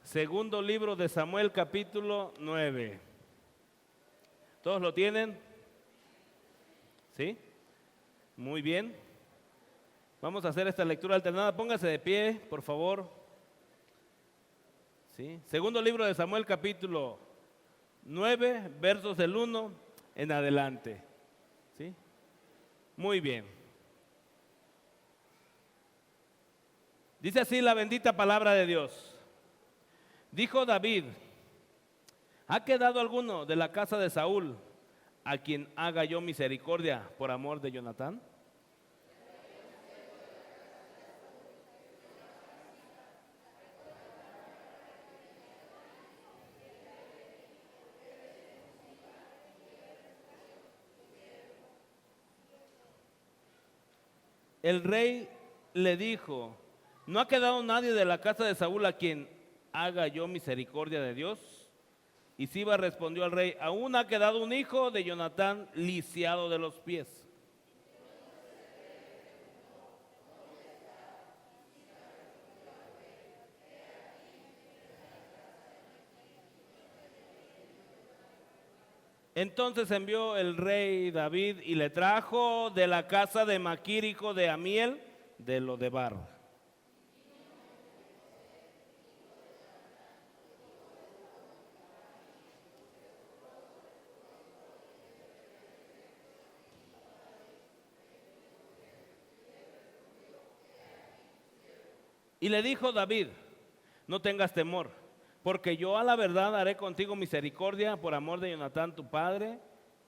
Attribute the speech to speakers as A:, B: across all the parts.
A: Segundo libro de Samuel, capítulo 9. ¿Todos lo tienen? ¿Sí? Muy bien. Vamos a hacer esta lectura alternada. Póngase de pie, por favor. ¿Sí? Segundo libro de Samuel, capítulo 9, versos del 1 en adelante. ¿Sí? Muy bien. Dice así la bendita palabra de Dios. Dijo David: ¿ha quedado alguno de la casa de Saúl a quien haga yo misericordia por amor de Jonatán? El rey le dijo: ¿no ha quedado nadie de la casa de Saúl a quien haga yo misericordia de Dios? Y Siba respondió al rey: aún ha quedado un hijo de Jonatán lisiado de los pies. Entonces envió el rey David y le trajo de la casa de Maquir, hijo de Amiel, de Lodebar. Y le dijo David: no tengas temor, porque yo a la verdad haré contigo misericordia por amor de Jonatán tu padre,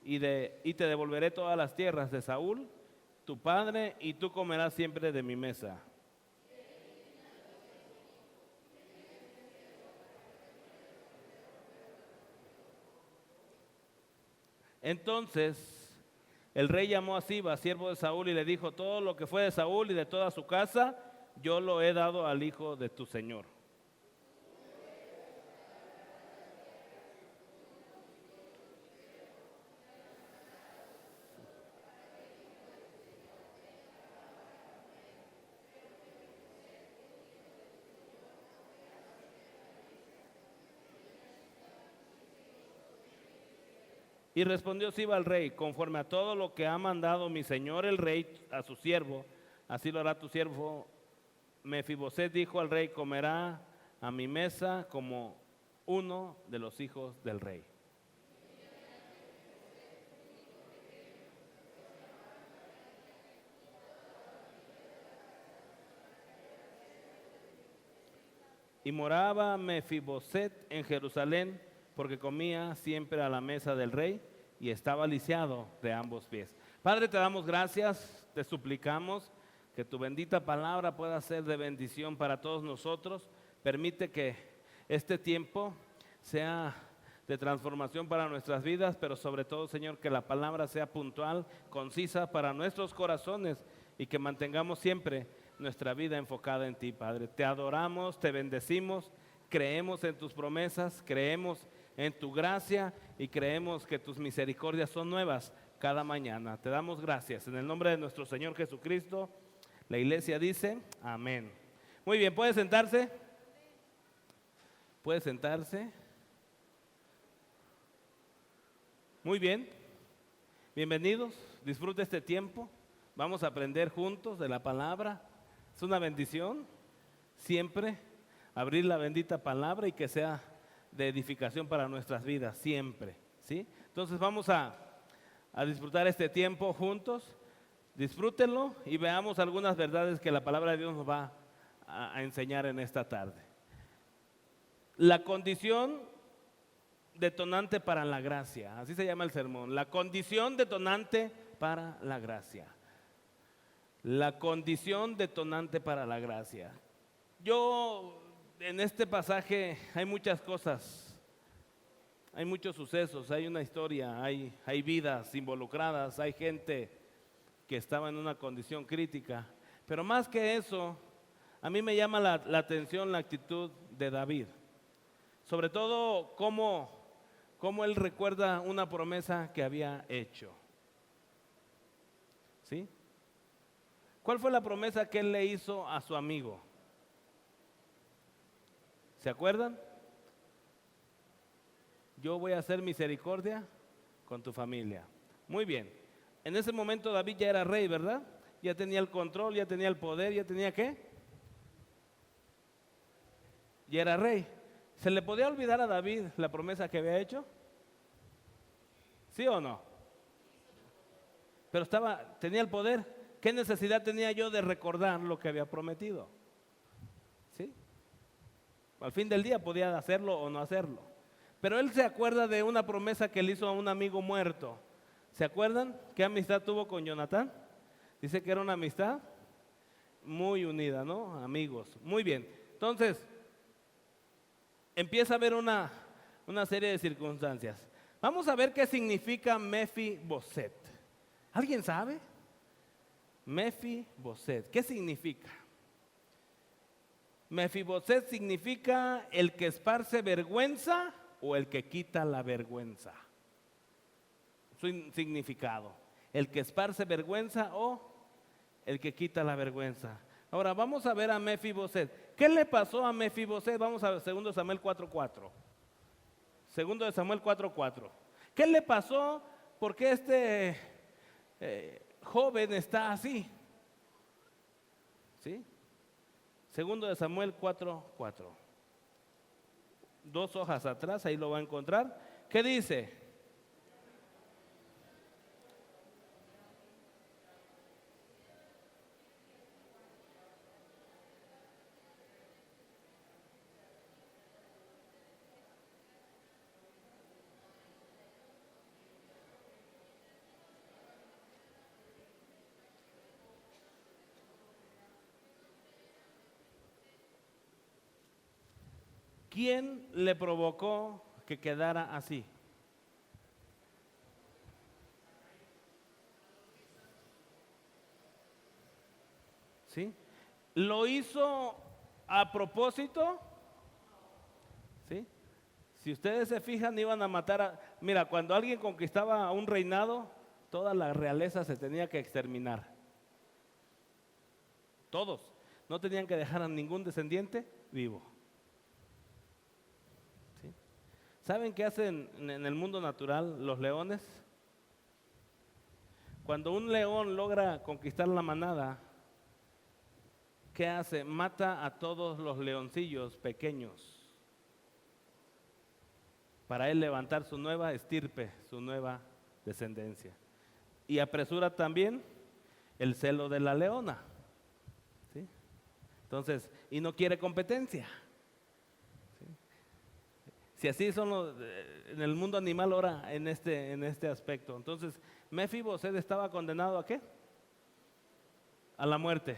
A: y te devolveré todas las tierras de Saúl tu padre, y tú comerás siempre de mi mesa. Entonces el rey llamó a Siba, siervo de Saúl, y le dijo: todo lo que fue de Saúl y de toda su casa, yo lo he dado al hijo de tu señor. Y respondió Siba al rey: conforme a todo lo que ha mandado mi señor el rey a su siervo, así lo hará tu siervo Mefiboset. Dijo al rey: comerá a mi mesa como uno de los hijos del rey. Y moraba Mefiboset en Jerusalén, porque comía siempre a la mesa del rey y estaba lisiado de ambos pies. Padre, te damos gracias, te suplicamos que tu bendita palabra pueda ser de bendición para todos nosotros. Permite que este tiempo sea de transformación para nuestras vidas, pero sobre todo, Señor, que la palabra sea puntual, concisa para nuestros corazones y que mantengamos siempre nuestra vida enfocada en ti, Padre. Te adoramos, te bendecimos, creemos en tus promesas, creemos en tu gracia y creemos que tus misericordias son nuevas cada mañana. Te damos gracias en el nombre de nuestro Señor Jesucristo. La iglesia dice amén. Muy bien, ¿puede sentarse? ¿Puede sentarse? Muy bien, bienvenidos, disfrute este tiempo. Vamos a aprender juntos de la palabra. Es una bendición siempre abrir la bendita palabra y que sea de edificación para nuestras vidas, siempre, ¿sí? Entonces vamos a disfrutar este tiempo juntos. Disfrútenlo y veamos algunas verdades que la palabra de Dios nos va a enseñar en esta tarde. La condición detonante para la gracia, así se llama el sermón. La condición detonante para la gracia. La condición detonante para la gracia. En este pasaje hay muchas cosas, hay muchos sucesos, hay una historia, hay vidas involucradas, hay gente que estaba en una condición crítica. Pero más que eso, a mí me llama la atención la actitud de David. Sobre todo cómo él recuerda una promesa que había hecho. ¿Sí? ¿Cuál fue la promesa que él le hizo a su amigo? ¿Se acuerdan? Yo voy a hacer misericordia con tu familia. Muy bien. En ese momento David ya era rey, ¿verdad? Ya tenía el control, ya tenía el poder, ya tenía ¿qué? Ya era rey. ¿Se le podía olvidar a David la promesa que había hecho? ¿Sí o no? Pero tenía el poder. ¿Qué necesidad tenía yo de recordar lo que había prometido? ¿Sí? Al fin del día podía hacerlo o no hacerlo. Pero él se acuerda de una promesa que le hizo a un amigo muerto. ¿Se acuerdan qué amistad tuvo con Jonatán? Dice que era una amistad muy unida, ¿no? Amigos. Muy bien. Entonces, empieza a haber una serie de circunstancias. Vamos a ver qué significa Mefiboset. ¿Alguien sabe? Mefiboset, ¿qué significa? Mefiboset significa el que esparce vergüenza o el que quita la vergüenza. Su significado, el que esparce vergüenza o el que quita la vergüenza. Ahora vamos a ver a Mefiboset. ¿Qué le pasó a Mefiboset? Vamos a ver 2 Samuel 4:4. 2 Samuel 4:4. ¿Qué le pasó? ¿Por qué este joven está así? ¿Sí? 2 Samuel 4:4. 2 hojas atrás, ahí lo va a encontrar. ¿Qué dice? ¿Quién le provocó que quedara así? ¿Sí? ¿Lo hizo a propósito? ¿Sí? Si ustedes se fijan, iban a matar a... Mira, cuando alguien conquistaba un reinado, toda la realeza se tenía que exterminar. Todos. No tenían que dejar a ningún descendiente vivo. ¿Sí? ¿Saben qué hacen en el mundo natural los leones? Cuando un león logra conquistar la manada, ¿qué hace? Mata a todos los leoncillos pequeños para él levantar su nueva estirpe, su nueva descendencia. Y apresura también el celo de la leona. ¿Sí? Entonces, y no quiere competencia. ¿Sí? Si así son en el mundo animal ahora en este aspecto. Entonces, Mefiboset estaba condenado ¿a qué? A la muerte.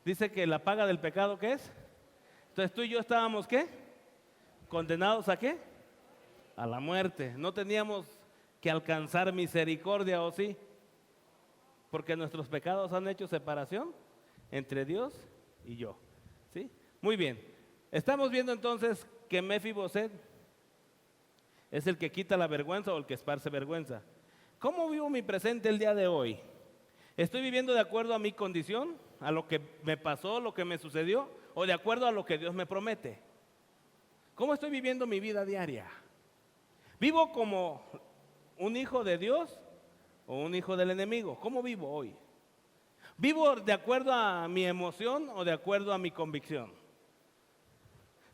A: Dice que la paga del pecado, ¿qué es? Entonces tú y yo estábamos ¿qué? ¿Condenados a qué? A la muerte. No teníamos que alcanzar misericordia, ¿o sí? Porque nuestros pecados han hecho separación entre Dios y yo. ¿Sí? Muy bien. Estamos viendo entonces que Mefiboset es el que quita la vergüenza o el que esparce vergüenza. ¿Cómo vivo mi presente el día de hoy? ¿Estoy viviendo de acuerdo a mi condición, a lo que me pasó, lo que me sucedió, o de acuerdo a lo que Dios me promete? ¿Cómo estoy viviendo mi vida diaria? ¿Vivo como un hijo de Dios o un hijo del enemigo? ¿Cómo vivo hoy? ¿Vivo de acuerdo a mi emoción o de acuerdo a mi convicción?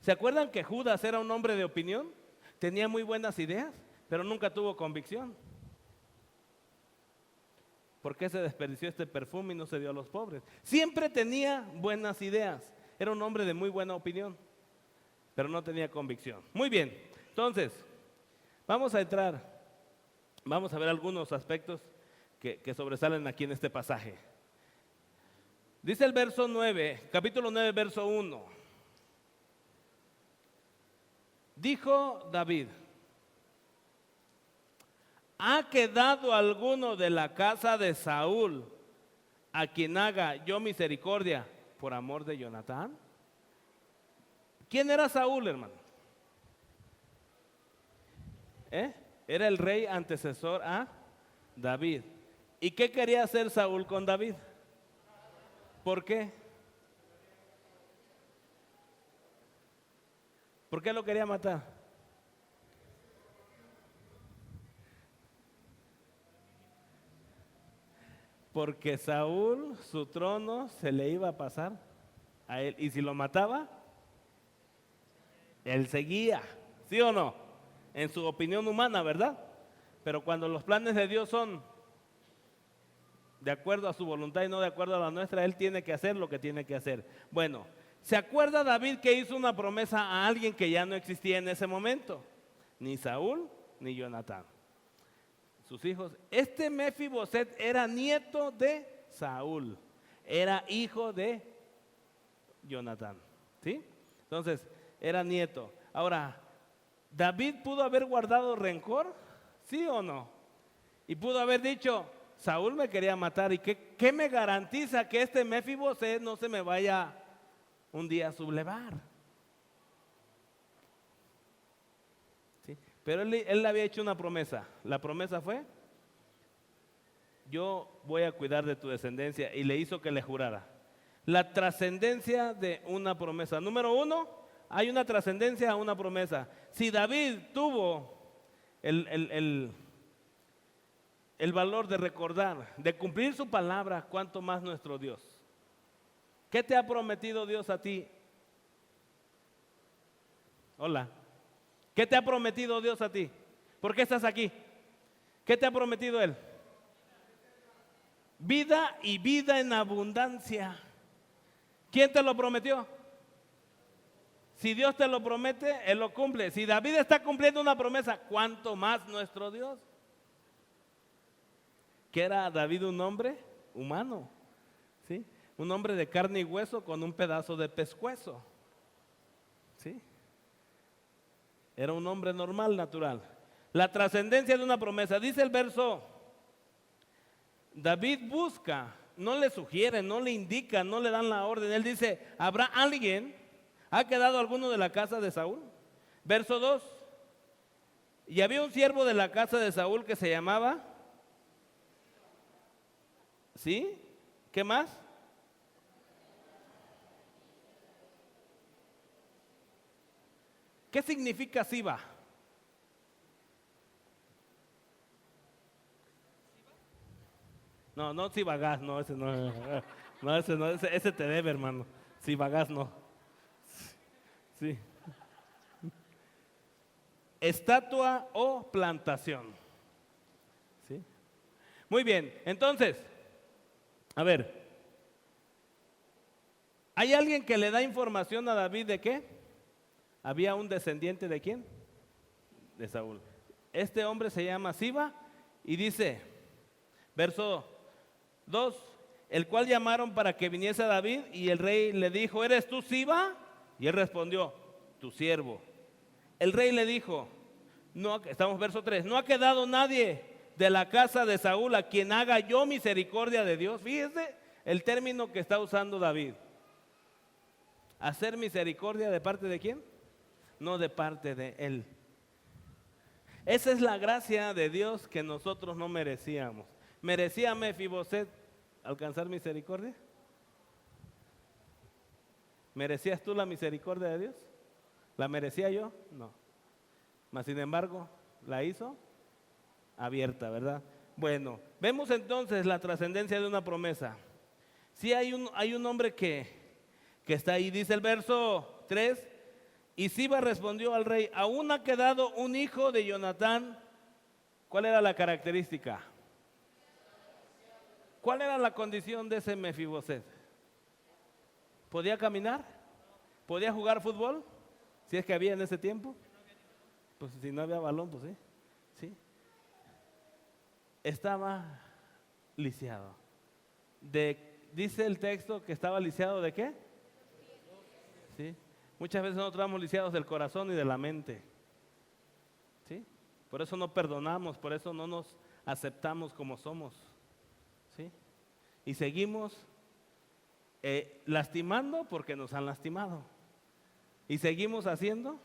A: ¿Se acuerdan que Judas era un hombre de opinión? Tenía muy buenas ideas, pero nunca tuvo convicción. ¿Por qué se desperdició este perfume y no se dio a los pobres? Siempre tenía buenas ideas. Era un hombre de muy buena opinión, pero no tenía convicción. Muy bien, entonces, vamos a ver algunos aspectos que sobresalen aquí en este pasaje. Dice el verso 9, capítulo 9, verso 1. Dijo David: ¿ha quedado alguno de la casa de Saúl a quien haga yo misericordia por amor de Jonatán? ¿Quién era Saúl, hermano? Era el rey antecesor a David. ¿Y qué quería hacer Saúl con David? ¿Por qué? ¿Por qué lo quería matar? Porque Saúl, su trono, se le iba a pasar a él. Y si lo mataba, él seguía. ¿Sí o no? En su opinión humana, ¿verdad? Pero cuando los planes de Dios son de acuerdo a su voluntad y no de acuerdo a la nuestra, él tiene que hacer lo que tiene que hacer. Bueno, ¿se acuerda David que hizo una promesa a alguien que ya no existía en ese momento? Ni Saúl ni Jonatán. Sus hijos. Este Mefiboset era nieto de Saúl, era hijo de Jonatán, ¿sí? Entonces, era nieto. Ahora, ¿David pudo haber guardado rencor? ¿Sí o no? Y pudo haber dicho, Saúl me quería matar, ¿y qué me garantiza que este Mefiboset no se me vaya un día a sublevar? ¿Sí? Pero él le había hecho una promesa. La promesa fue, yo voy a cuidar de tu descendencia, y le hizo que le jurara. La trascendencia de una promesa. Número uno, hay una trascendencia a una promesa. Si David tuvo el valor de recordar, de cumplir su palabra, cuánto más nuestro Dios. ¿Qué te ha prometido Dios a ti? Hola. ¿Qué te ha prometido Dios a ti? ¿Por qué estás aquí? ¿Qué te ha prometido Él? Vida y vida en abundancia. ¿Quién te lo prometió? Si Dios te lo promete, Él lo cumple. Si David está cumpliendo una promesa, ¿cuánto más nuestro Dios? Que era David un hombre humano, ¿sí? Un hombre de carne y hueso con un pedazo de pescuezo, ¿sí? Era un hombre normal, natural. La trascendencia de una promesa. Dice el verso, David busca, no le sugiere, no le indica, no le dan la orden. Él dice, ¿habrá alguien? ¿Ha quedado alguno de la casa de Saúl? Verso 2. Y había un siervo de la casa de Saúl que se llamaba, ¿sí? ¿Qué más? ¿Qué significa Siba? No, no Sibagás, no, ese no. No, ese no, ese te debe, hermano. Sibagás no. Sí. Estatua o plantación. ¿Sí? Muy bien, entonces, a ver, ¿hay alguien que le da información a David de qué? Había un descendiente de quién? De Saúl. Este hombre se llama Siba y dice, verso 2, el cual llamaron para que viniese a David y el rey le dijo, ¿eres tú Siba? Y él respondió, tu siervo. El rey le dijo, no, estamos verso 3, no ha quedado nadie de la casa de Saúl a quien haga yo misericordia de Dios. Fíjese el término que está usando David. ¿Hacer misericordia de parte de quién? No de parte de él. Esa es la gracia de Dios que nosotros no merecíamos. ¿Merecía Mefiboset alcanzar misericordia? ¿Merecías tú la misericordia de Dios? ¿La merecía yo? No. Mas sin embargo, la hizo abierta, ¿verdad? Bueno, vemos entonces la trascendencia de una promesa. Sí hay un hombre que está ahí, dice el verso 3, y Siba respondió al rey, aún ha quedado un hijo de Jonatán. ¿Cuál era la característica? ¿Cuál era la condición de ese Mefiboset? ¿Podía caminar? ¿Podía jugar fútbol? Si es que había en ese tiempo. Pues si no había balón, pues sí. ¿Sí? Estaba lisiado. Dice el texto que estaba lisiado ¿de qué? ¿Sí? Muchas veces nosotros estamos lisiados del corazón y de la mente. ¿Sí? Por eso no perdonamos, por eso no nos aceptamos como somos. ¿Sí? Y seguimos lastimando porque nos han lastimado. Y seguimos haciendo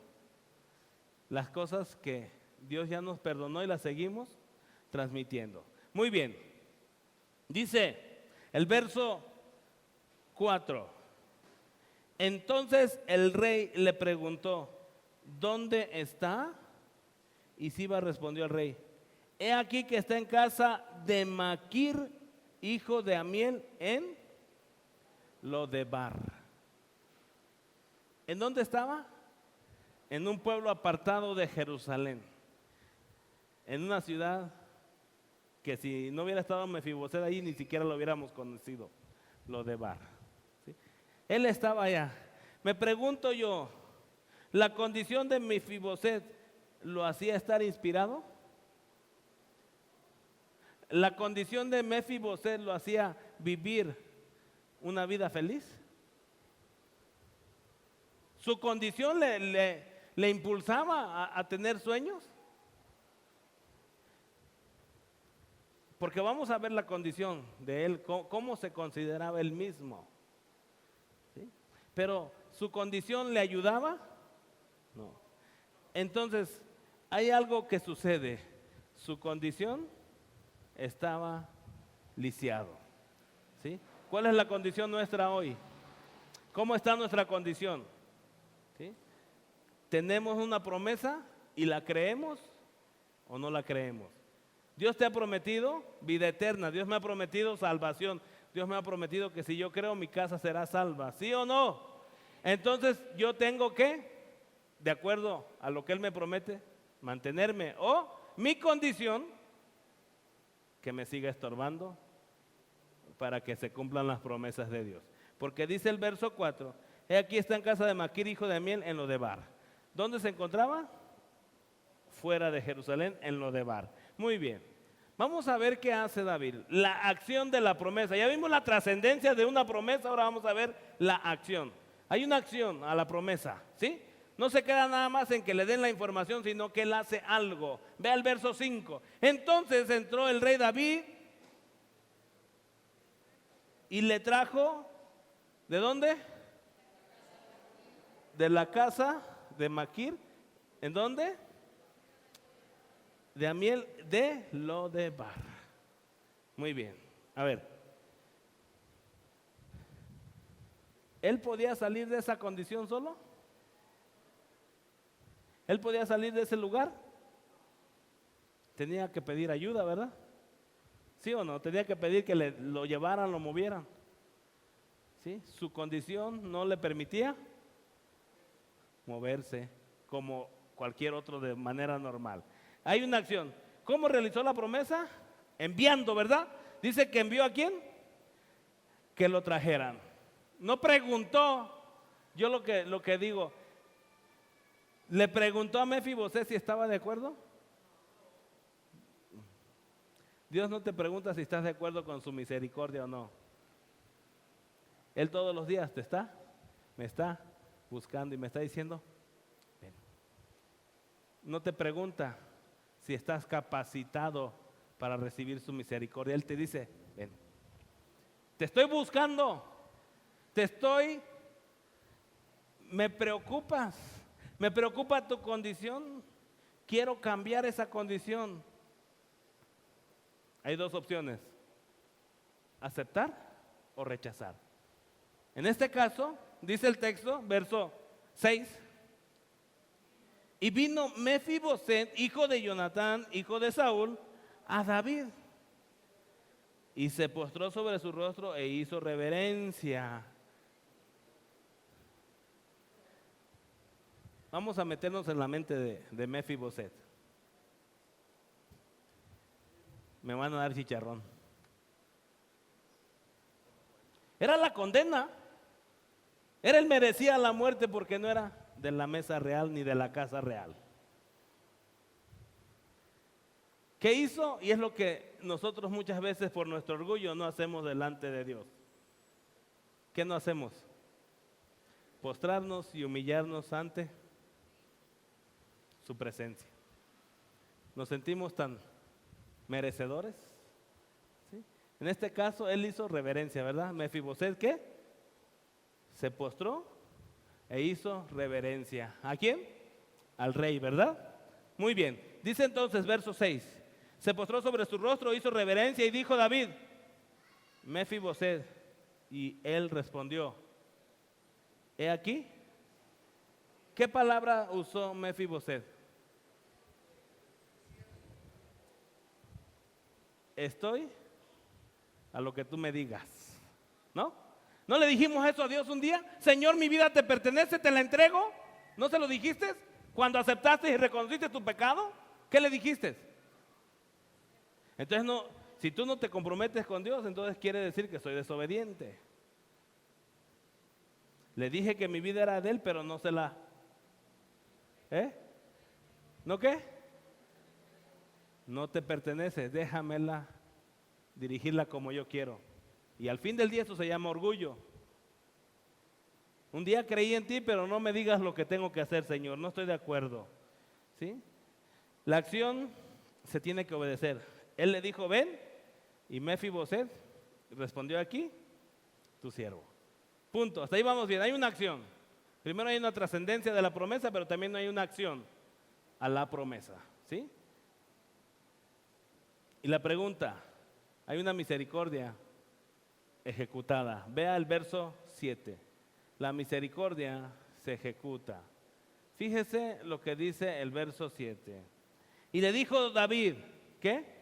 A: las cosas que Dios ya nos perdonó y las seguimos transmitiendo. Muy bien. Dice el verso 4. Entonces el rey le preguntó, ¿dónde está? Y Siba respondió al rey: he aquí que está en casa de Maquir, hijo de Amiel, en Lodebar. ¿En dónde estaba? En un pueblo apartado de Jerusalén, en una ciudad que si no hubiera estado Mefiboset ahí, ni siquiera lo hubiéramos conocido, Lodebar. ¿Sí? Él estaba allá. Me pregunto yo, ¿la condición de Mefiboset lo hacía estar inspirado? ¿La condición de Mefiboset lo hacía vivir una vida feliz? ¿Su condición le impulsaba a tener sueños? Porque vamos a ver la condición de él, cómo se consideraba él mismo. ¿Sí? Pero ¿su condición le ayudaba? No. Entonces, hay algo que sucede. Su condición estaba lisiado. ¿Sí? ¿Cuál es la condición nuestra hoy? ¿Cómo está nuestra condición? ¿Sí? ¿Tenemos una promesa y la creemos o no la creemos? Dios te ha prometido vida eterna, Dios me ha prometido salvación, Dios me ha prometido que si yo creo mi casa será salva, ¿sí o no? Entonces yo tengo que, de acuerdo a lo que Él me promete, mantenerme, o mi condición, que me siga estorbando para que se cumplan las promesas de Dios. Porque dice el verso 4, he aquí está en casa de Maquir, hijo de Amiel, en Lodebar. ¿Dónde se encontraba? Fuera de Jerusalén, en Lodebar. Muy bien, vamos a ver qué hace David, la acción de la promesa. Ya vimos la trascendencia de una promesa, ahora vamos a ver la acción. Hay una acción a la promesa, ¿sí? No se queda nada más en que le den la información, sino que él hace algo. Ve al verso 5. Entonces entró el rey David y le trajo, ¿de dónde? De la casa de Maquir. ¿En dónde? De Amiel de Lodebar. Muy bien, a ver. ¿Él podía salir de esa condición solo? ¿Él podía salir de ese lugar? Tenía que pedir ayuda, ¿verdad? ¿Sí o no? Tenía que pedir que lo llevaran, lo movieran. ¿Sí? Su condición no le permitía moverse como cualquier otro de manera normal. Hay una acción. ¿Cómo realizó la promesa? Enviando, ¿verdad? Dice que envió ¿a quién? Que lo trajeran. No preguntó. Yo lo que digo, ¿le preguntó a Mefiboset si estaba de acuerdo? Dios no te pregunta si estás de acuerdo con su misericordia o no. Él todos los días me está buscando y me está diciendo, ven. No te pregunta si estás capacitado para recibir su misericordia. Él te dice, ven, te estoy buscando, me preocupa tu condición, quiero cambiar esa condición. Hay dos opciones, aceptar o rechazar. En este caso, dice el texto, verso 6, y vino Mefiboset, hijo de Jonatán, hijo de Saúl, a David, y se postró sobre su rostro e hizo reverencia. Vamos a meternos en la mente de Mefiboset. Me van a dar chicharrón. Era la condena. Él merecía la muerte porque no era de la mesa real ni de la casa real. ¿Qué hizo? Y es lo que nosotros muchas veces por nuestro orgullo no hacemos delante de Dios. ¿Qué no hacemos? Postrarnos y humillarnos ante su presencia. Nos sentimos tan merecedores, ¿sí? En este caso él hizo reverencia, ¿verdad? Mefiboset, ¿qué? Se postró e hizo reverencia. ¿A quién? Al rey, ¿verdad? Muy bien. Dice entonces verso 6. Se postró sobre su rostro, hizo reverencia y dijo David, Mefiboset. Y él respondió, he aquí ¿Qué palabra usó Mefiboset? Estoy a lo que tú me digas, ¿no? ¿No le dijimos eso a Dios un día? Señor, mi vida te pertenece, te la entrego. ¿No se lo dijiste? Cuando aceptaste y reconociste tu pecado, ¿qué le dijiste? Entonces, no, si tú no te comprometes con Dios, entonces quiere decir que soy desobediente. Le dije que mi vida era de Él, pero no se la... ¿No qué? No te pertenece, déjamela dirigirla como yo quiero. Y al fin del día eso se llama orgullo. Un día creí en ti, pero no me digas lo que tengo que hacer, Señor. No estoy de acuerdo. ¿Sí? La acción se tiene que obedecer. Él le dijo, ven, y Mefiboset respondió aquí, tu siervo. Punto. Hasta ahí vamos bien. Hay una acción. Primero hay una trascendencia de la promesa, pero también hay una acción a la promesa. ¿Sí? Y la pregunta, hay una misericordia ejecutada. Vea el verso 7. La misericordia se ejecuta. Fíjese lo que dice el verso 7. Y le dijo David, ¿qué?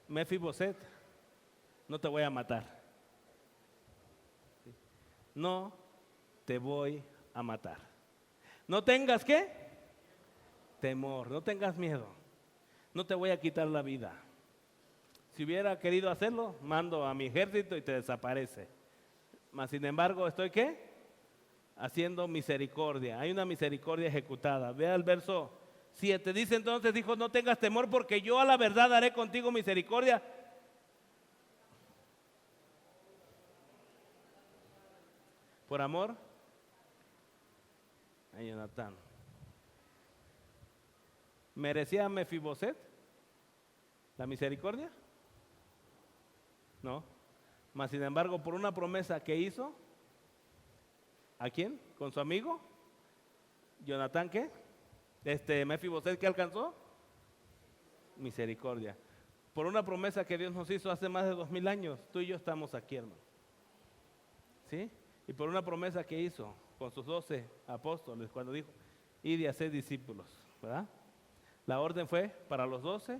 A: Mefiboset, no te voy a matar. No te voy a matar. No tengas ¿qué? Temor, no tengas miedo. No te voy a quitar la vida. Si hubiera querido hacerlo, mando a mi ejército y te desaparece. Mas sin embargo, ¿estoy qué? Haciendo misericordia. Hay una misericordia ejecutada. Vea el verso 7. Dice entonces, dijo, no tengas temor porque yo a la verdad haré contigo misericordia. Por amor a Jonatán. ¿Merecía Mefiboset la misericordia? No. Mas sin embargo, por una promesa que hizo, ¿a quién? ¿Con su amigo? ¿Jonatán qué? Mefiboset, ¿qué alcanzó? Misericordia. Por una promesa que Dios nos hizo hace más de 2000 años, tú y yo estamos aquí, hermano. ¿Sí? Y por una promesa que hizo con sus 12 apóstoles, cuando dijo, id y haced discípulos, ¿verdad? La orden fue para los 12,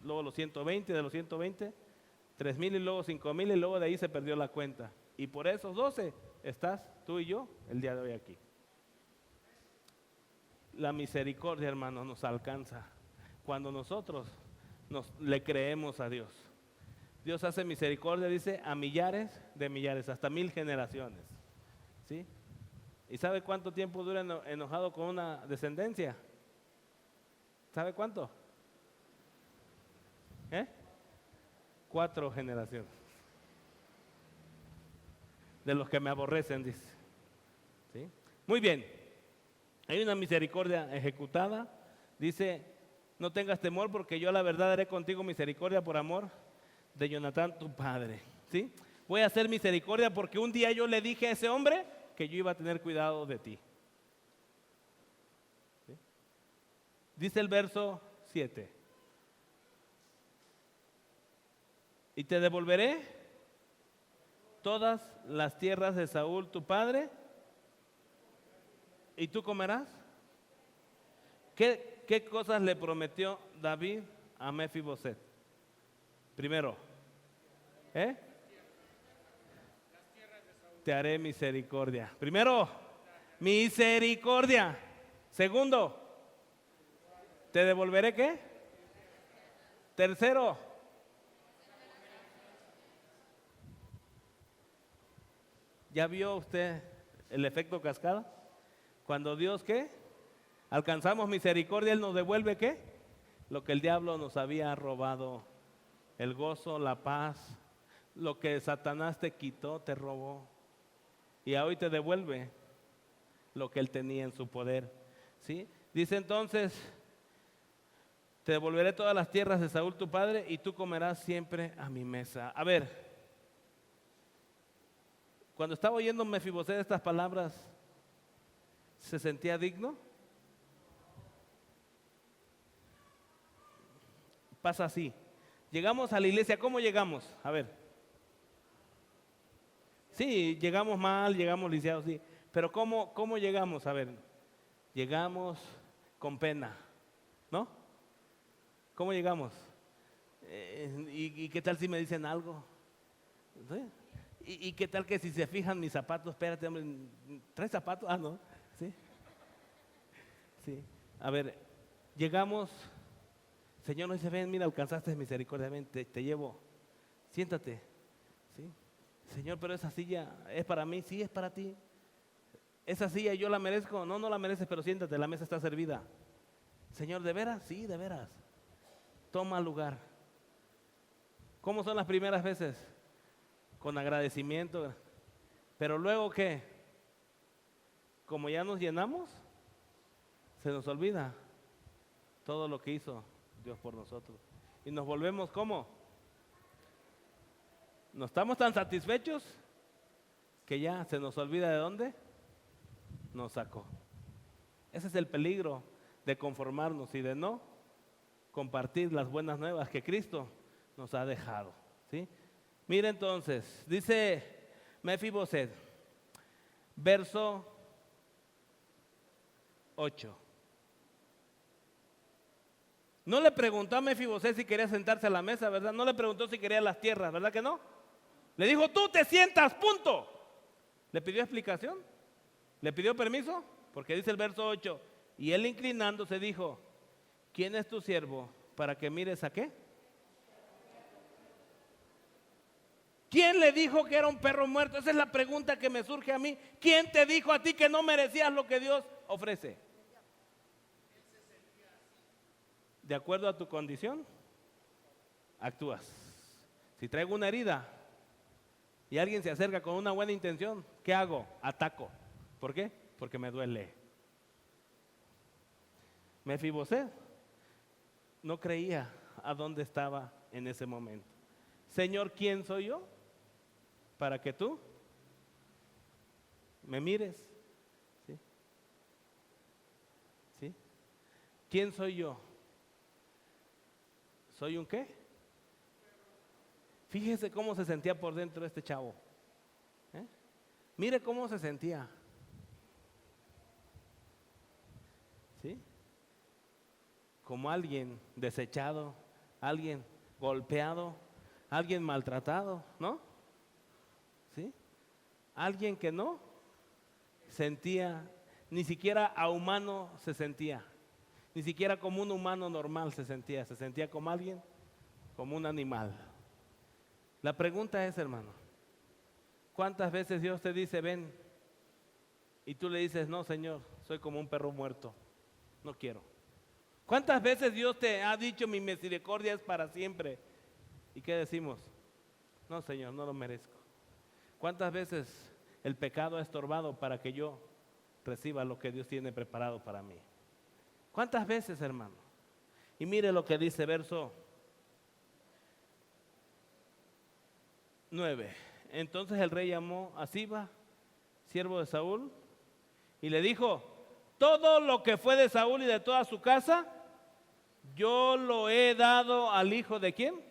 A: luego los 120, de los 120, 3000 y luego 5000 y luego de ahí se perdió la cuenta. Y por esos 12 estás tú y yo el día de hoy aquí. La misericordia, hermanos, nos alcanza cuando nosotros le creemos a Dios. Dios hace misericordia, dice, a millares de millares, hasta 1000 generaciones. ¿Sí? ¿Y sabe cuánto tiempo dura enojado con una descendencia? ¿Sabe cuánto? 4 generaciones. De los que me aborrecen, dice. ¿Sí? Muy bien. Hay una misericordia ejecutada. Dice, no tengas temor porque yo la verdad haré contigo misericordia por amor de Jonatán tu padre. ¿Sí? Voy a hacer misericordia porque un día yo le dije a ese hombre que yo iba a tener cuidado de ti. ¿Sí? Dice el verso 7. Y te devolveré todas las tierras de Saúl tu padre y tú comerás. ¿Qué cosas le prometió David a Mefiboset? Primero, te haré misericordia. Primero, misericordia. Segundo, te devolveré ¿qué? Tercero, ¿ya vio usted el efecto cascada? Cuando Dios ¿qué? Alcanzamos misericordia, Él nos devuelve ¿qué? Lo que el diablo nos había robado. El gozo, la paz, lo que Satanás te quitó, te robó. Y hoy te devuelve lo que Él tenía en su poder. ¿Sí? Dice entonces, te devolveré todas las tierras de Saúl tu padre y tú comerás siempre a mi mesa. A ver, cuando estaba oyendo Mefiboset estas palabras, ¿se sentía digno? Pasa así. Llegamos a la iglesia, ¿cómo llegamos? A ver. Sí, llegamos mal, llegamos lisiados, sí. Pero ¿cómo llegamos? A ver, llegamos con pena, ¿no? ¿Cómo llegamos? ¿Y qué tal si me dicen algo? ¿Sí? ¿Y qué tal que si se fijan mis zapatos? Espérate, hombre, ¿traes zapatos? Ah, no, sí. Sí. A ver, llegamos, Señor nos dice, ven, mira, alcanzaste misericordia, ven, te llevo, siéntate, ¿sí? Señor, pero esa silla es para mí, sí, es para ti. Esa silla yo la merezco, no la mereces, pero siéntate, la mesa está servida. Señor, ¿de veras? Sí, de veras. Toma lugar. ¿Cómo son las primeras veces? Con agradecimiento. Pero luego, ¿qué? Como ya nos llenamos, se nos olvida todo lo que hizo Dios por nosotros. Y nos volvemos, ¿cómo? No estamos tan satisfechos que ya se nos olvida de dónde nos sacó. Ese es el peligro de conformarnos y de no compartir las buenas nuevas que Cristo nos ha dejado, ¿sí? Mira entonces, dice Mefiboset, verso 8. No le preguntó a Mefiboset si quería sentarse a la mesa, ¿verdad? No le preguntó si quería las tierras, ¿verdad que no? Le dijo, tú te sientas, punto. ¿Le pidió explicación? ¿Le pidió permiso? Porque dice el verso 8, y él inclinándose dijo, ¿quién es tu siervo para que mires a qué? ¿Quién le dijo que era un perro muerto? Esa es la pregunta que me surge a mí. ¿Quién te dijo a ti que no merecías lo que Dios ofrece? De acuerdo a tu condición, actúas. Si traigo una herida y alguien se acerca con una buena intención, ¿qué hago? Ataco. ¿Por qué? Porque me duele. Mefiboset no creía a dónde estaba en ese momento. Señor, ¿quién soy yo para que tú me mires? ¿Sí? ¿Sí? ¿Quién soy yo? ¿Soy un qué? Fíjese cómo se sentía por dentro este chavo. Mire cómo se sentía. ¿Sí? Como alguien desechado, alguien golpeado, alguien maltratado, ¿no? ¿Sí? Alguien que no sentía, ni siquiera a humano se sentía, ni siquiera como un humano normal se sentía como alguien, como un animal. La pregunta es, hermano, ¿cuántas veces Dios te dice, ven? Y tú le dices, no, Señor, soy como un perro muerto, no quiero. ¿Cuántas veces Dios te ha dicho, mi misericordia es para siempre? ¿Y qué decimos? No, Señor, no lo merezco. ¿Cuántas veces el pecado ha estorbado para que yo reciba lo que Dios tiene preparado para mí? ¿Cuántas veces, hermano? Y mire lo que dice verso 9. Entonces el rey llamó a Siba, siervo de Saúl, y le dijo, todo lo que fue de Saúl y de toda su casa, yo lo he dado al hijo de ¿quién?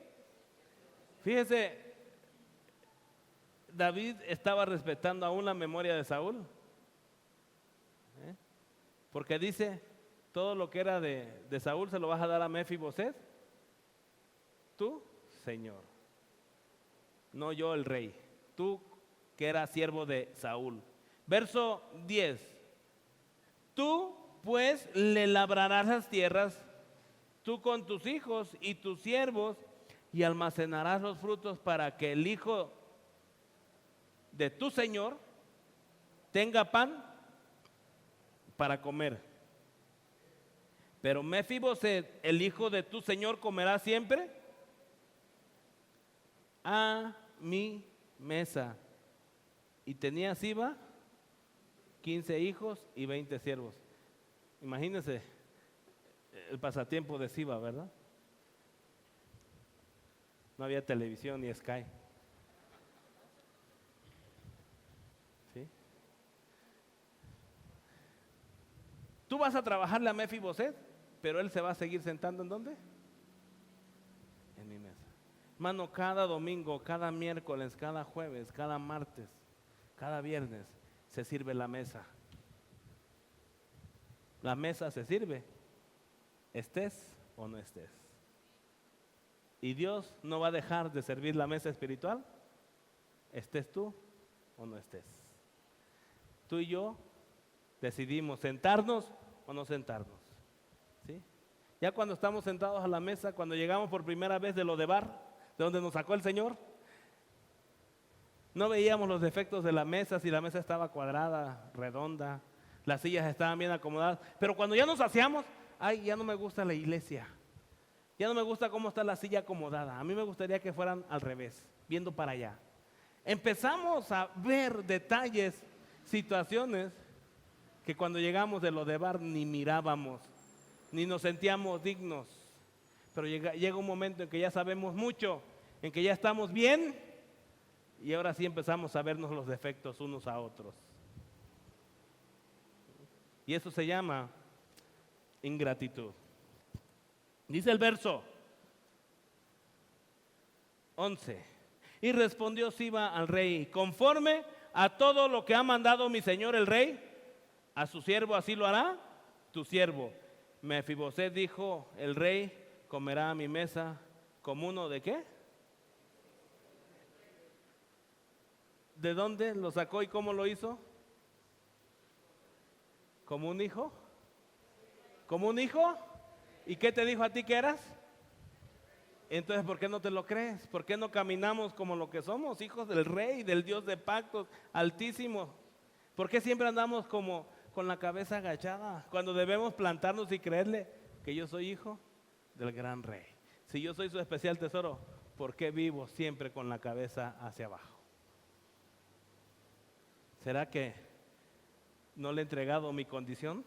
A: Fíjese, David estaba respetando aún la memoria de Saúl, porque dice, todo lo que era de Saúl se lo vas a dar a Mefiboset, tú, Señor, no yo el rey, tú que eras siervo de Saúl. Verso 10, tú pues le labrarás las tierras, tú con tus hijos y tus siervos, y almacenarás los frutos para que el hijo de tu Señor tenga pan para comer. Pero Mefiboset, el hijo de tu Señor, comerá siempre a mi mesa. Y tenía Siba 15 hijos y 20 siervos. Imagínense el pasatiempo de Siba, ¿verdad? No había televisión ni Sky. ¿Sí? Tú vas a trabajarle a Mefiboset, pero él se va a seguir sentando ¿en dónde? En mi mesa. Hermano, cada domingo, cada miércoles, cada jueves, cada martes, cada viernes se sirve la mesa. La mesa se sirve, estés o no estés. Y Dios no va a dejar de servir la mesa espiritual, estés tú o no estés. Tú y yo decidimos sentarnos o no sentarnos. ¿Sí? Ya cuando estamos sentados a la mesa, cuando llegamos por primera vez de Lodebar, de donde nos sacó el Señor, no veíamos los defectos de la mesa, si la mesa estaba cuadrada, redonda, las sillas estaban bien acomodadas. Pero cuando ya nos saciamos, ay, ya no me gusta la iglesia. Ya no me gusta cómo está la silla acomodada. A mí me gustaría que fueran al revés, viendo para allá. Empezamos a ver detalles, situaciones que cuando llegamos de Lodebar ni mirábamos, ni nos sentíamos dignos. Pero llega un momento en que ya sabemos mucho, en que ya estamos bien, y ahora sí empezamos a vernos los defectos unos a otros. Y eso se llama ingratitud. Dice el verso 11. Y respondió Siba al rey: conforme a todo lo que ha mandado mi señor el rey, a su siervo así lo hará tu siervo. Mefiboset dijo el rey: comerá a mi mesa como uno de ¿qué? ¿De dónde lo sacó y cómo lo hizo? ¿Como un hijo? ¿Como un hijo? ¿Y qué te dijo a ti que eras? Entonces, ¿por qué no te lo crees? ¿Por qué no caminamos como lo que somos, hijos del rey, del Dios de pactos, altísimo? ¿Por qué siempre andamos como con la cabeza agachada, cuando debemos plantarnos y creerle que yo soy hijo del gran rey? Si yo soy su especial tesoro, ¿por qué vivo siempre con la cabeza hacia abajo? ¿Será que no le he entregado mi condición?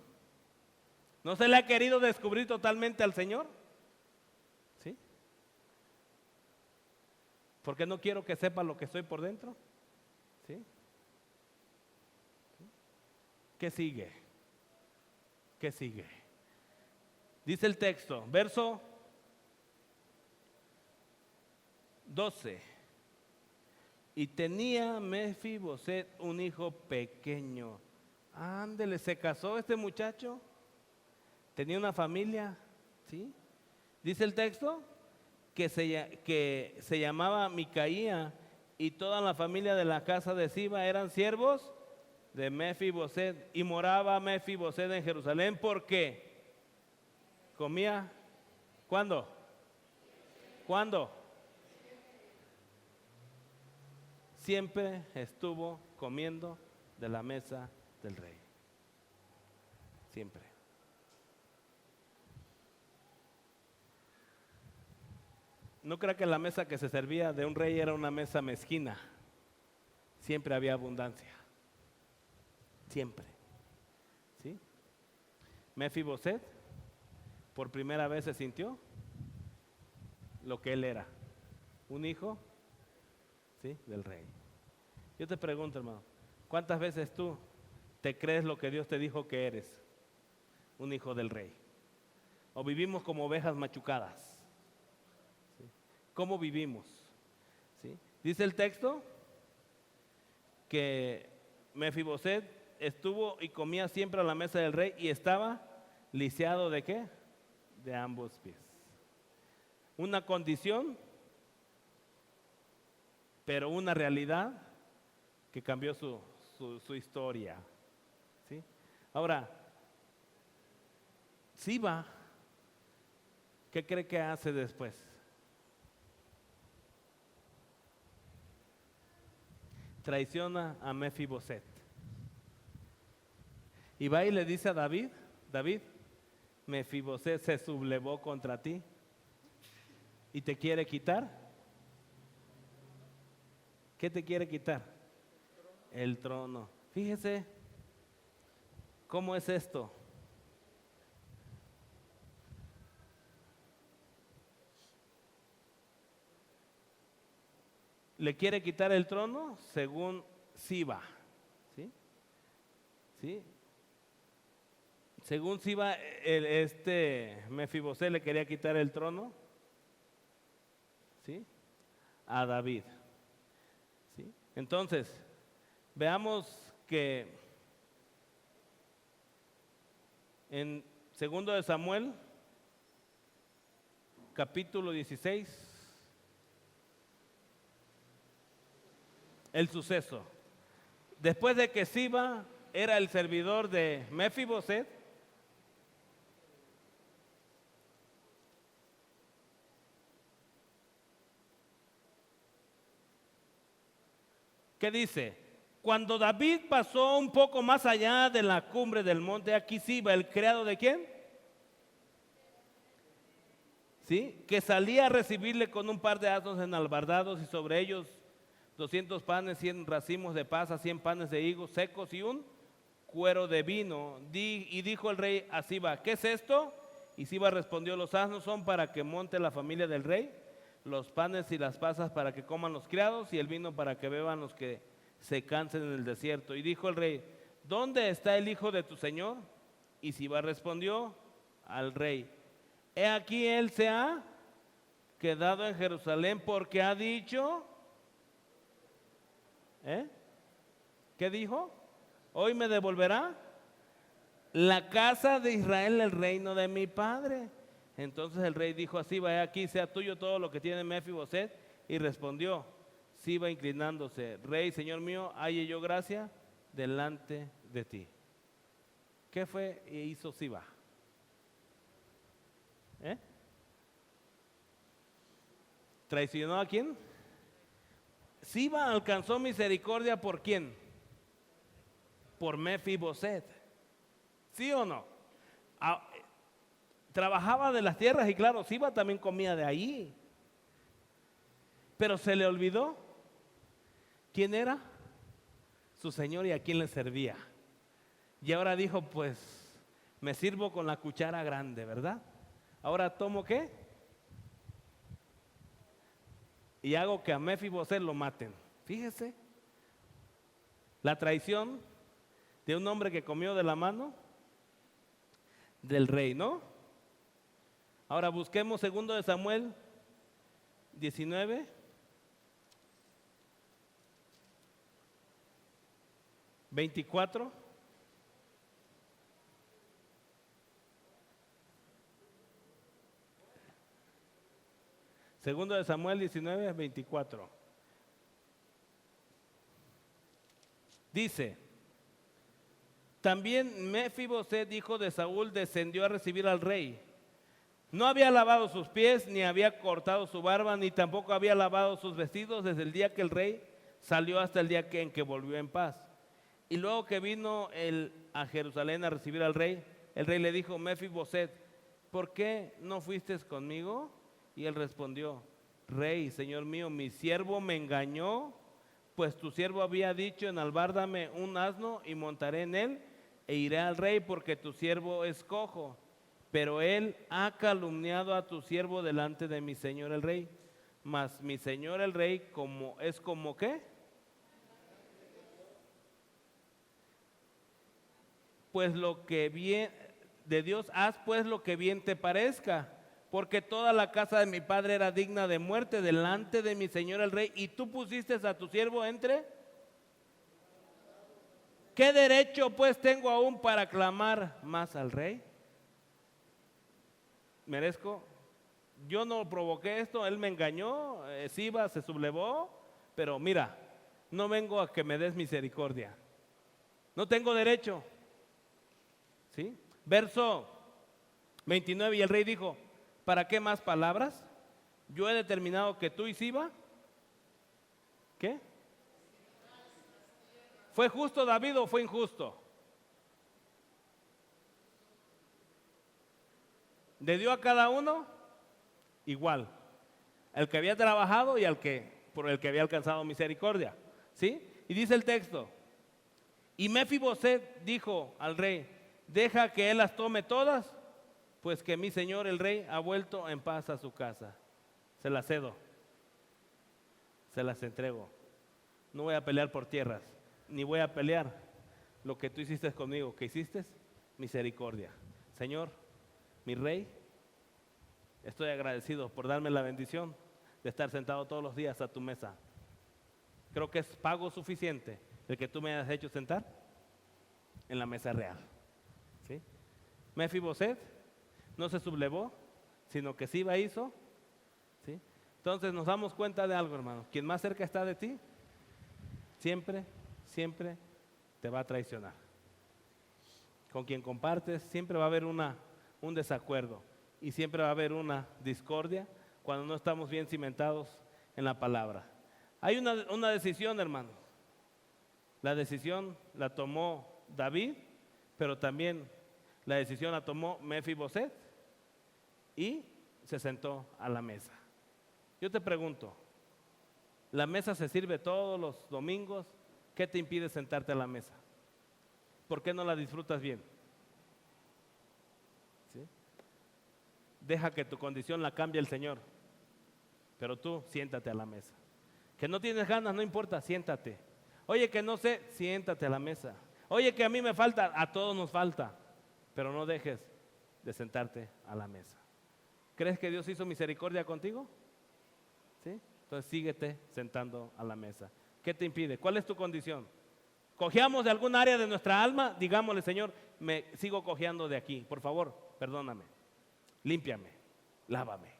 A: ¿No se le ha querido descubrir totalmente al Señor? ¿Sí? Porque no quiero que sepa lo que soy por dentro. ¿Sí? ¿Qué sigue? ¿Qué sigue? Dice el texto, verso 12. Y tenía Mefiboset un hijo pequeño. Ándele, se casó este muchacho. Tenía una familia, ¿sí? Dice el texto que se llamaba Micaía, y toda la familia de la casa de Siba eran siervos de Mefiboset, y moraba Mefiboset en Jerusalén porque comía. ¿Cuándo? ¿Cuándo? Siempre estuvo comiendo de la mesa del rey. Siempre. No crea que la mesa que se servía de un rey era una mesa mezquina. Siempre había abundancia. Siempre. ¿Sí? Mefiboset por primera vez se sintió lo que él era, un hijo, ¿sí?, del rey. Yo te pregunto, hermano, ¿cuántas veces tú te crees lo que Dios te dijo que eres? Un hijo del rey. ¿O vivimos como ovejas machucadas? ¿Sí? ¿Cómo vivimos? ¿Sí? Dice el texto que Mefiboset estuvo y comía siempre a la mesa del rey y estaba lisiado ¿de qué? De ambos pies. Una condición, pero una realidad que cambió su historia. ¿Sí? Ahora, Siba, ¿qué cree que hace después? Traiciona a Mefiboset. Y va y le dice a David: David, Mefiboset se sublevó contra ti y te quiere quitar. ¿Qué te quiere quitar? El trono. Fíjese cómo es esto. Le quiere quitar el trono según Siba. ¿Sí? ¿Sí? Según Siba, Mefiboset le quería quitar el trono. ¿Sí? a David. ¿Sí? Entonces, veamos que en 2 de Samuel, capítulo 16, el suceso. Después de que Siba era el servidor de Mefiboset, ¿qué dice? Cuando David pasó un poco más allá de la cumbre del monte, aquí Siba, el criado de ¿quién? ¿Sí? Que salía a recibirle con un par de asnos enalbardados y sobre ellos 200 panes, 100 racimos de pasas, 100 panes de higos secos y un cuero de vino. Y dijo el rey a Siba, ¿qué es esto? Y Siba respondió, los asnos son para que monte la familia del rey, los panes y las pasas para que coman los criados y el vino para que beban los que se cansen en el desierto. Y dijo el rey, ¿dónde está el hijo de tu señor? Y Siba respondió al rey, he aquí él se ha quedado en Jerusalén porque ha dicho... ¿Qué dijo? Hoy me devolverá la casa de Israel el reino de mi padre. Entonces el rey dijo así, vaya aquí, sea tuyo todo lo que tiene Mefiboset. Y respondió, Siba inclinándose, rey, señor mío, halle yo gracia delante de ti. ¿Qué fue y hizo Siba? ¿Traicionó a quién? Siba alcanzó misericordia ¿por quién? Por Mefiboset. ¿Sí o no? Trabajaba de las tierras y claro, Siba también comía de ahí. Pero se le olvidó quién era su señor y a quién le servía. Y ahora dijo, pues me sirvo con la cuchara grande, ¿verdad? Ahora tomo ¿qué? Y hago que a Mefiboset lo maten. Fíjese, la traición de un hombre que comió de la mano del rey, ¿no? Ahora busquemos 2 de Samuel 19. ¿24? Segundo de Samuel 19, 24. Dice, también Mefiboset, hijo de Saúl, descendió a recibir al rey. No había lavado sus pies, ni había cortado su barba, ni tampoco había lavado sus vestidos desde el día que el rey salió hasta el día en que volvió en paz. Y luego que vino él a Jerusalén a recibir al rey, el rey le dijo, Mefiboset, ¿por qué no fuiste conmigo? Y él respondió, rey, señor mío, mi siervo me engañó, pues tu siervo había dicho, enalbárdame un asno y montaré en él e iré al rey porque tu siervo es cojo. Pero él ha calumniado a tu siervo delante de mi señor el rey. Mas mi señor el rey es como ¿qué? Pues lo que bien de Dios haz pues lo que bien te parezca, porque toda la casa de mi padre era digna de muerte delante de mi señor el rey, y tú pusiste a tu siervo entre. ¿Qué derecho pues tengo aún para clamar más al rey? ¿Merezco? Yo no provoqué esto, él me engañó, Siba se sublevó, pero mira, no vengo a que me des misericordia. No tengo derecho. ¿Sí? Verso 29, y el rey dijo, ¿para qué más palabras? Yo he determinado que tú y Siba, ¿qué? ¿Fue justo David o fue injusto? ¿Le dio a cada uno? Igual. Al que había trabajado y por el que había alcanzado misericordia. ¿Sí? Y dice el texto, y Mefiboset dijo al rey, deja que él las tome todas, pues que mi señor el rey ha vuelto en paz a su casa. Se las cedo, se las entrego. No voy a pelear por tierras, ni voy a pelear lo que tú hiciste conmigo. ¿Qué hiciste? Misericordia. Señor, mi rey, estoy agradecido por darme la bendición de estar sentado todos los días a tu mesa. Creo que es pago suficiente el que tú me hayas hecho sentar en la mesa real. ¿Sí? Mefiboset no se sublevó, sino que sí hizo. ¿Sí? Entonces nos damos cuenta de algo, hermano. Quien más cerca está de ti, siempre te va a traicionar. Con quien compartes, siempre va a haber un desacuerdo y siempre va a haber una discordia cuando no estamos bien cimentados en la palabra. Hay una decisión, hermano. La decisión la tomó David, pero también la decisión la tomó Mefiboset y se sentó a la mesa. Yo te pregunto, ¿la mesa se sirve todos los domingos? ¿Qué te impide sentarte a la mesa? ¿Por qué no la disfrutas bien? ¿Sí? Deja que tu condición la cambie el Señor, pero tú siéntate a la mesa. Que no tienes ganas, no importa, siéntate. Oye, que no sé, siéntate a la mesa. Oye, que a mí me falta, a todos nos falta, pero no dejes de sentarte a la mesa. ¿Crees que Dios hizo misericordia contigo? ¿Sí? Entonces síguete sentando a la mesa. ¿Qué te impide? ¿Cuál es tu condición? ¿Cojeamos de algún área de nuestra alma? Digámosle, Señor, me sigo cojeando de aquí. Por favor, perdóname, límpiame, lávame.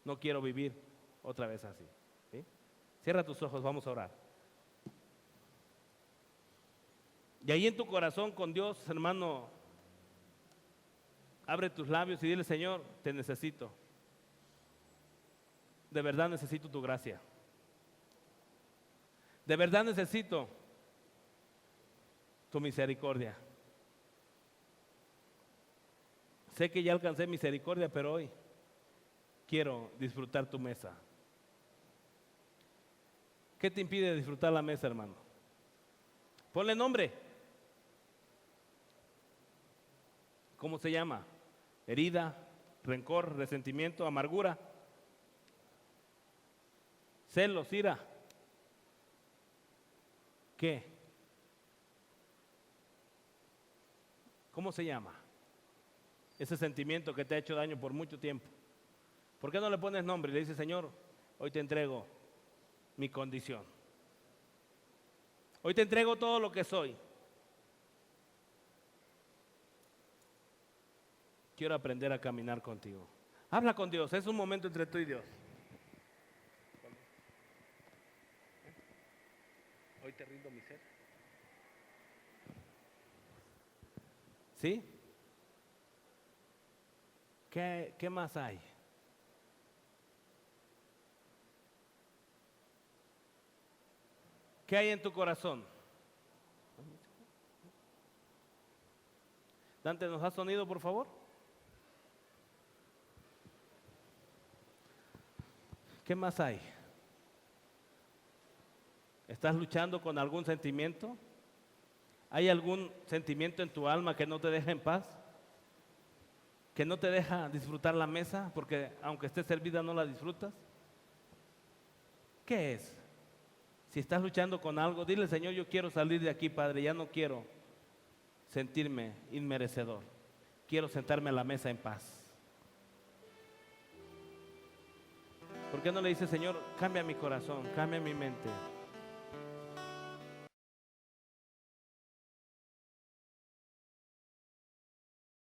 A: No quiero vivir otra vez así. ¿Sí? Cierra tus ojos, vamos a orar. Y ahí en tu corazón con Dios, hermano, abre tus labios y dile, Señor, te necesito. De verdad necesito tu gracia. De verdad necesito tu misericordia. Sé que ya alcancé misericordia, pero hoy quiero disfrutar tu mesa. ¿Qué te impide disfrutar la mesa, hermano? Ponle nombre. ¿Cómo se llama? Herida, rencor, resentimiento, amargura, celos, ira. ¿Qué? ¿Cómo se llama? Ese sentimiento que te ha hecho daño por mucho tiempo. ¿Por qué no le pones nombre y le dices, Señor, hoy te entrego mi condición? Hoy te entrego todo lo que soy. Quiero aprender a caminar contigo. Habla con Dios, es un momento entre tú y Dios. Hoy te rindo mi ser. ¿Sí? ¿Qué más hay? ¿Qué hay en tu corazón? Dante, ¿nos das sonido, por favor? ¿Qué más hay? ¿Estás luchando con algún sentimiento? ¿Hay algún sentimiento en tu alma que no te deja en paz? ¿Que no te deja disfrutar la mesa porque aunque esté servida no la disfrutas? ¿Qué es? Si estás luchando con algo, dile, Señor, yo quiero salir de aquí, Padre, ya no quiero sentirme inmerecedor. Quiero sentarme a la mesa en paz. ¿Por qué no le dices, Señor, cambia mi corazón, cambia mi mente?